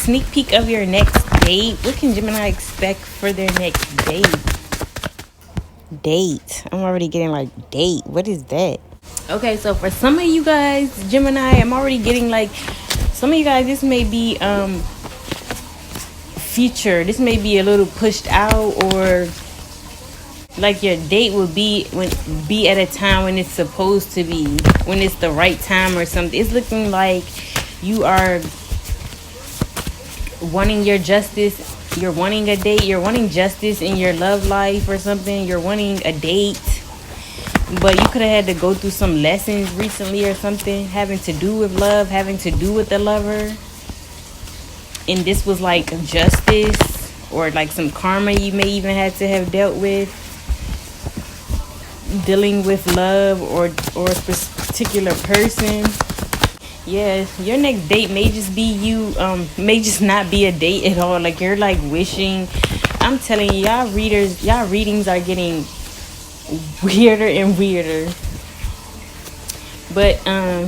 sneak peek of your next date. What can Gemini expect for their next date? Date. I'm already getting like date. What is that? Okay, so for some of you guys, Gemini, I'm already getting like, some of you guys, this may be future. This may be a little pushed out, or like your date will be at a time when it's supposed to be, when it's the right time or something. It's looking like you are wanting your justice. You're wanting a date. You're wanting justice in your love life or something. You're wanting a date, but you could have had to go through some lessons recently or something having to do with love, having to do with the lover. And this was like justice, or like some karma you may even have to have dealt with, dealing with love or a particular person. Yeah, your next date may just be you, may just not be a date at all. Like you're like wishing. I'm telling you, y'all readings are getting weirder and weirder. But I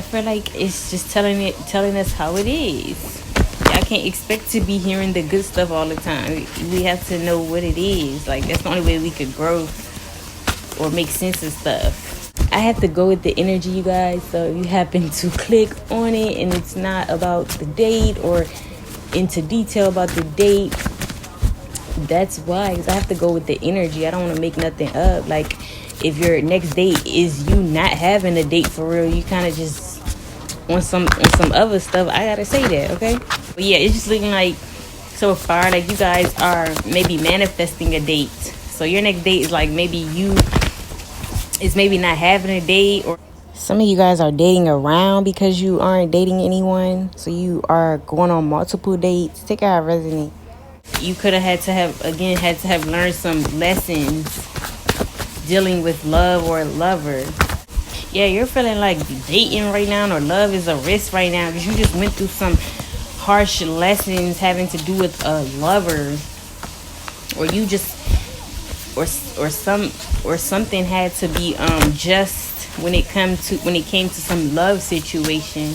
feel like it's just telling us how it is. I can't expect to be hearing the good stuff all the time. We have to know what it is. Like that's the only way we could grow or make sense of stuff. I have to go with the energy, you guys. So if you happen to click on it and it's not about the date or into detail about the date, that's why. Because I have to go with the energy. I don't want to make nothing up. Like if your next date is you not having a date for real, you kind of just on some other stuff, I gotta say that, okay? But yeah, it's just looking like so far like you guys are maybe manifesting a date. So your next date is like maybe you is maybe not having a date, or some of you guys are dating around because you aren't dating anyone. So you are going on multiple dates. Take it how it resonates. You could have had to have learned some lessons dealing with love or a lover. Yeah, you're feeling like dating right now or love is a risk right now because you just went through some harsh lessons having to do with a lover, or you just or something had to be just when it came to some love situation.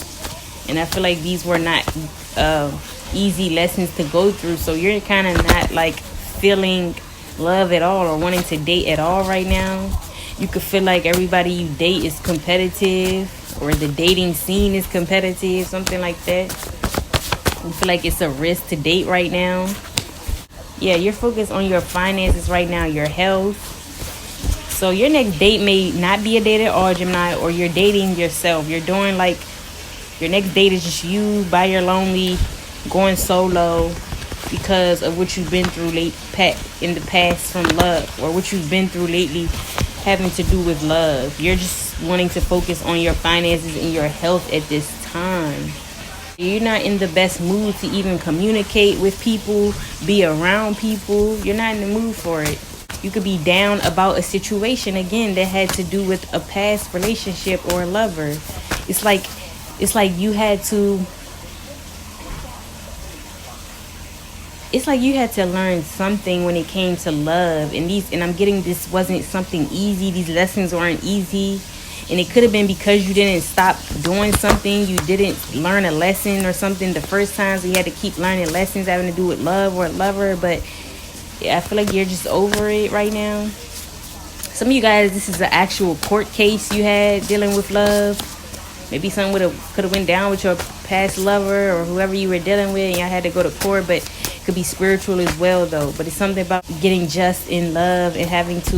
And I feel like these were not easy lessons to go through. So you're kind of not like feeling love at all or wanting to date at all right now. You could feel like everybody you date is competitive, or the dating scene is competitive, something like that. You feel like it's a risk to date right now. Yeah, you're focused on your finances right now, your health. So your next date may not be a date at all, Gemini, or you're dating yourself. You're doing like, your next date is just you by your lonely, going solo because of what you've been through in the past from love, or what you've been through lately having to do with love. You're just wanting to focus on your finances and your health at this time. You're not in the best mood to even communicate with people, be around people. You're not in the mood for it. You could be down about a situation, again, that had to do with a past relationship or a lover. It's like you had to learn something when it came to love. And I'm getting this wasn't something easy. These lessons weren't easy. And it could have been because you didn't stop doing something. You didn't learn a lesson or something the first time. So you had to keep learning lessons having to do with love or a lover. But yeah, I feel like you're just over it right now. Some of you guys, this is an actual court case you had dealing with love. Maybe something could have went down with your past lover or whoever you were dealing with, and y'all had to go to court. But it could be spiritual as well, though. But it's something about getting just in love and having to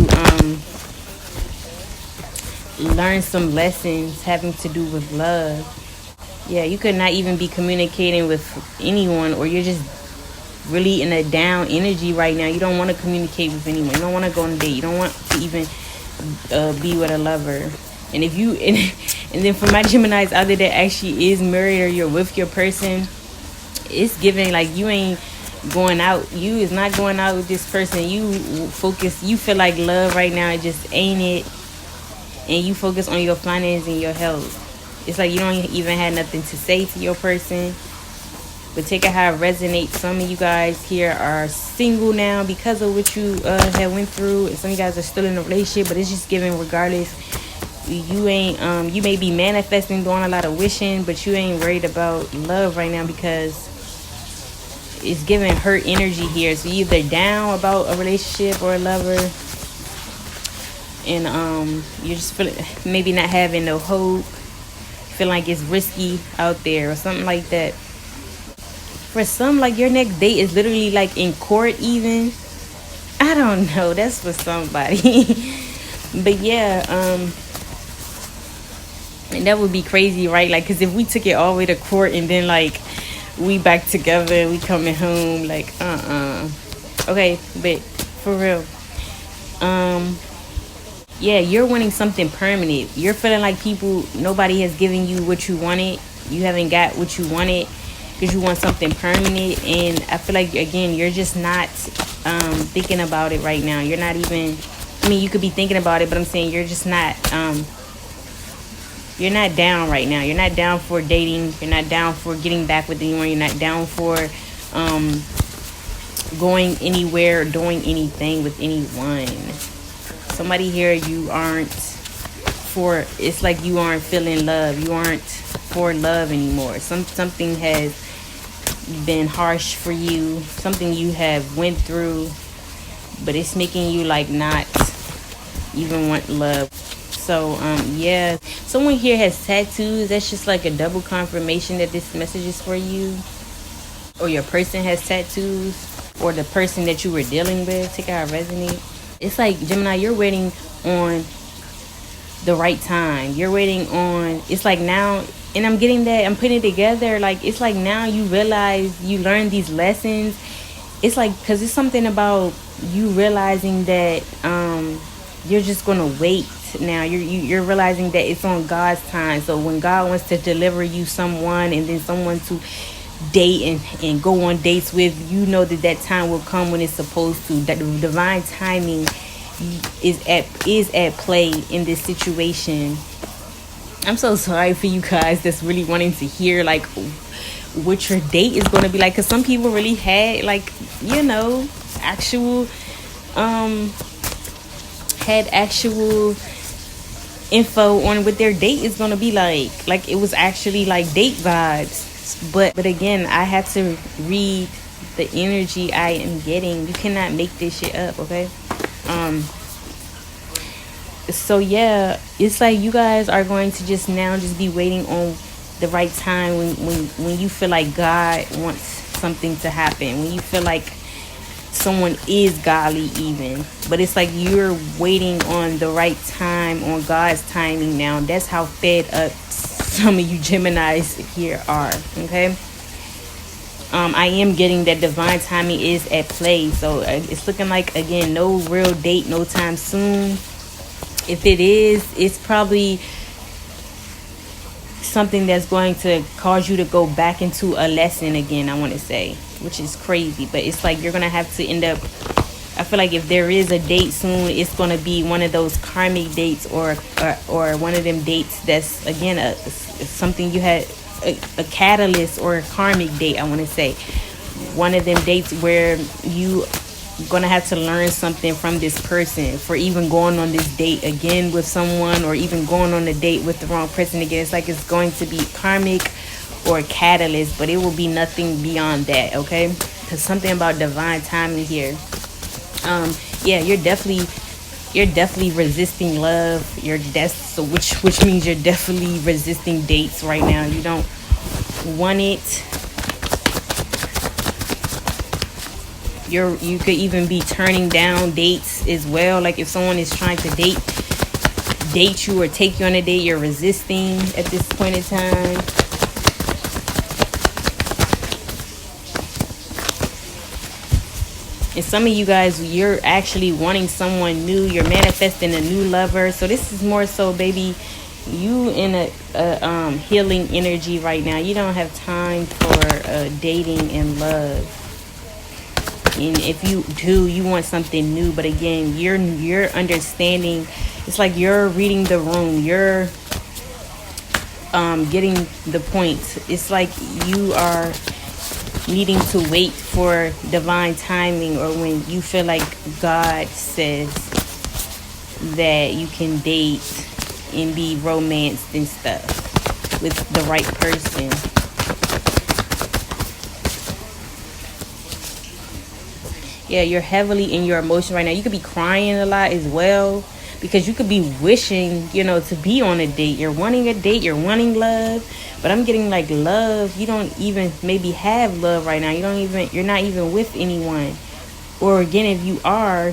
learn some lessons having to do with love. Yeah, you could not even be communicating with anyone, or you're just really in a down energy right now. You don't want to communicate with anyone. You don't want to go on a date. You don't want to even be with a lover. And if you and then for my Geminis out there that actually is married, or you're with your person, it's giving like you ain't going out. You is not going out with this person. You feel like love right now, it just ain't it. And you focus on your finances and your health. It's like you don't even have nothing to say to your person. But take it how it resonates. Some of you guys here are single now because of what you have went through. And some of you guys are still in a relationship. But it's just giving regardless. you ain't you may be manifesting, doing a lot of wishing, but you ain't worried about love right now because it's giving hurt energy here. So you either down about a relationship or a lover, and you're just feeling maybe not having no hope, feeling like it's risky out there or something like that. For some, like your next date is literally like in court even. I don't know, that's for somebody. But yeah, and that would be crazy, right? Like, because if we took it all the way to court and then like we back together, we coming home, like okay, but for real, yeah, you're wanting something permanent. You're feeling like nobody has given you what you wanted. You haven't got what you wanted because you want something permanent. And I feel like, again, you're just not thinking about it right now. You're not even, I mean, you could be thinking about it, but I'm saying you're just not, you're not down right now. You're not down for dating. You're not down for getting back with anyone. You're not down for going anywhere or doing anything with anyone. Somebody here, you aren't for, it's like you aren't feeling love. You aren't for love anymore. Something has been harsh for you. Something you have went through, but it's making you like not even want love. So yeah, someone here has tattoos. That's just like a double confirmation that this message is for you, or your person has tattoos, or the person that you were dealing with. Take out resonate. It's like, Gemini, you're waiting on the right time. You're waiting on, it's like now, and I'm getting that, I'm putting it together, like it's like now you realize you learn these lessons. It's like, because it's something about you realizing that you're just gonna wait now. You're realizing that it's on God's time. So when God wants to deliver you someone, and then someone to date and go on dates with, you know that time will come when it's supposed to. That the divine timing is at play in this situation. I'm so sorry for you guys that's really wanting to hear like what your date is going to be like, because some people really had like, you know, actual info on what their date is going to be like it was actually like date vibes. But again, I have to read the energy I am getting. You cannot make this shit up, okay? So yeah, it's like you guys are going to just be waiting on the right time when you feel like God wants something to happen, when you feel like someone is godly even. But it's like you're waiting on the right time, on God's timing now. That's how fed up some of you Geminis here are, okay? I am getting that divine timing is at play. So it's looking like, again, no real date, no time soon. If it is, it's probably something that's going to cause you to go back into a lesson again, I want to say, which is crazy. But it's like you're going to have to end up, I feel like if there is a date soon, it's going to be one of those karmic dates, or one of them dates that's, again, something you had, a catalyst or a karmic date, I want to say. One of them dates where you gonna have to learn something from this person for even going on this date again with someone, or even going on a date with the wrong person again. It's like it's going to be karmic or a catalyst, but it will be nothing beyond that, okay? Because something about divine timing here. Yeah, you're definitely resisting love. So which means you're definitely resisting dates right now. You don't want it. You could even be turning down dates as well. Like if someone is trying to date you or take you on a date, you're resisting at this point in time. And some of you guys, you're actually wanting someone new. You're manifesting a new lover. So this is more so, baby, you in a healing energy right now. You don't have time for dating and love. And if you do, you want something new. But again, you're understanding. It's like you're reading the room. You're getting the point. It's like you are needing to wait for divine timing, or when you feel like God says that you can date and be romanced and stuff with the right person. Yeah, you're heavily in your emotion right now. You could be crying a lot as well, because you could be wishing, to be on a date. You're wanting a date, you're wanting love, but I'm getting like love. You don't even maybe have love right now. You're not even with anyone. Or again, if you are,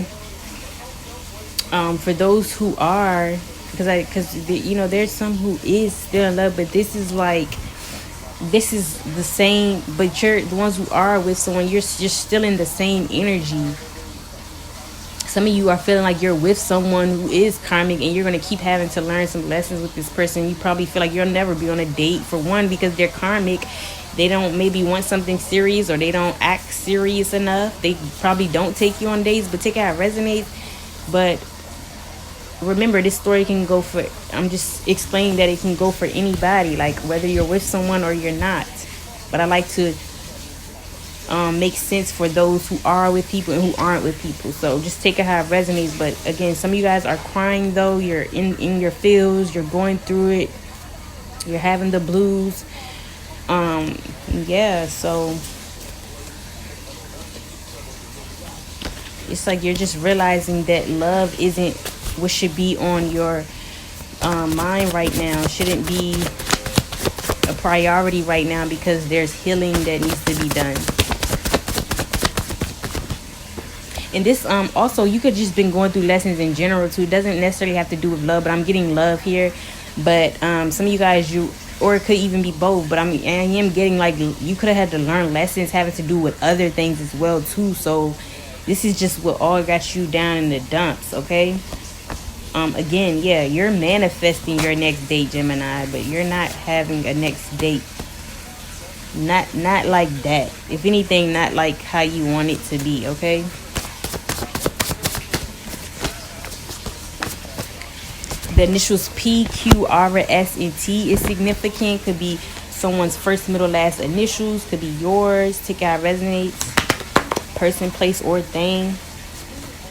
for those who are, there's some who is still in love, but this is the same, but you're the ones who are with someone, you're still in the same energy. Some of you are feeling like you're with someone who is karmic, and you're going to keep having to learn some lessons with this person. You probably feel like you'll never be on a date, for one, because they're karmic. They don't maybe want something serious, or they don't act serious enough. They probably don't take you on dates, but take it how it resonates. But remember, this story can go for, I'm just explaining that it can go for anybody, like whether you're with someone or you're not. But I like to make sense for those who are with people and who aren't with people. So just take it how it resonates. But again, some of you guys are crying though. You're in your feels. You're going through it. You're having the blues. Yeah, so it's like you're just realizing that love isn't what should be on your mind right now. Shouldn't be a priority right now, because there's healing that needs to be done. And this also, you could just been going through lessons in general too. It doesn't necessarily have to do with love, but I'm getting love here. But some of you guys, or it could even be both, but I am getting like you could have had to learn lessons having to do with other things as well too. So this is just what all got you down in the dumps, okay? Again, yeah, you're manifesting your next date, Gemini, but you're not having a next date. Not like that. If anything, not like how you want it to be, okay? The initials P, Q, R, S, and T is significant. Could be someone's first, middle, last initials. Could be yours. Take out resonates. Person, place, or thing.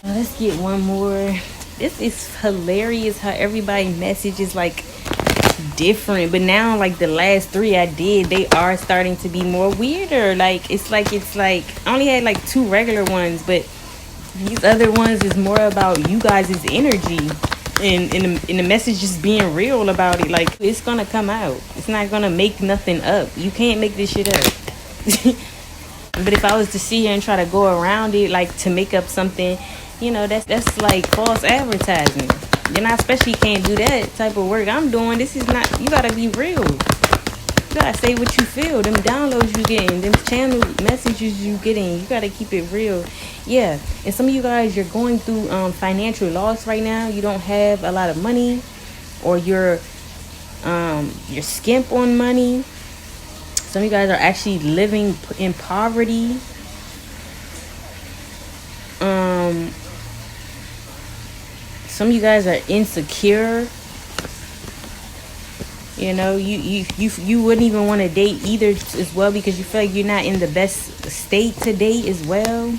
Let's get one more. This is hilarious how everybody message is like different. But now, like the last three I did, they are starting to be more weirder. Like it's like I only had like 2 regular ones, but these other ones is more about you guys' energy. And the message just being real about it. Like, it's gonna come out. It's not gonna make nothing up. You can't make this shit up. But if I was to sit here and try to go around it, like to make up something, that's like false advertising. Then I especially can't do that type of work I'm doing. This is not, you gotta be real. You gotta say what you feel. Them downloads you getting, them channel messages you getting, you gotta keep it real. Yeah, and some of you guys, you're going through financial loss right now. You don't have a lot of money, or you're skimp on money. Some of you guys are actually living in poverty. Some of you guys are insecure. You wouldn't even want to date either as well, because you feel like you're not in the best state to date as well.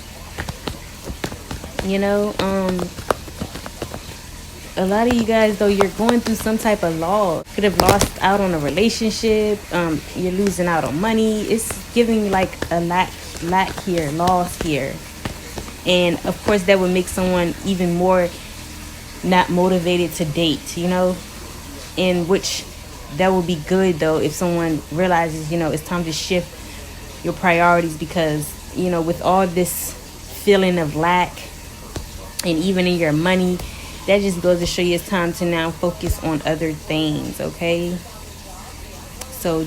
A lot of you guys though, you're going through some type of loss. Could have lost out on a relationship. You're losing out on money. It's giving like a lack here, loss here. And of course that would make someone even more not motivated to date, in which that would be good though if someone realizes, it's time to shift your priorities, because, with all this feeling of lack, and even in your money, that just goes to show you it's time to now focus on other things, okay? So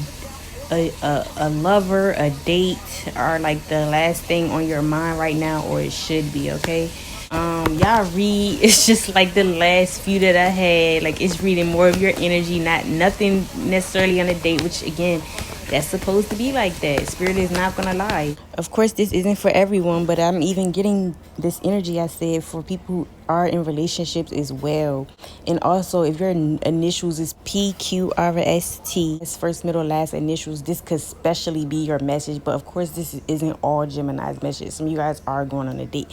a lover, a date are like the last thing on your mind right now, or it should be, okay? Y'all read, it's just like the last few that I had, like it's reading more of your energy, nothing necessarily on a date, which again, that's supposed to be like that. Spirit is not gonna lie. Of course, this isn't for everyone, but I'm even getting this energy, I said, for people who are in relationships as well. And also, if your initials is PQRST, it's first, middle, last initials, this could especially be your message. But of course, this isn't all Gemini's message. Some of you guys are going on a date.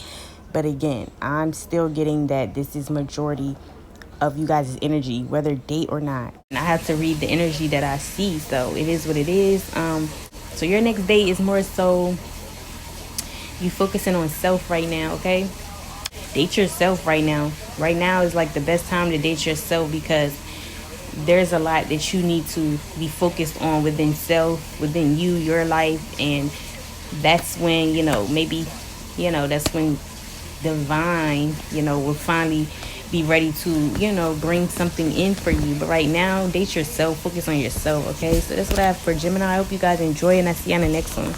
But again, I'm still getting that this is majority of you guys' energy, whether date or not. And I have to read the energy that I see, so it is what it is. So your next date is more so you focusing on self right now, okay? Date yourself right now. Right now is like the best time to date yourself, because there's a lot that you need to be focused on within self, within you, your life. And that's when, maybe, that's when divine, will finally be ready to, bring something in for you. But right now, date yourself, focus on yourself, okay? So that's what I have for Gemini. I hope you guys enjoy, and I see you on the next one.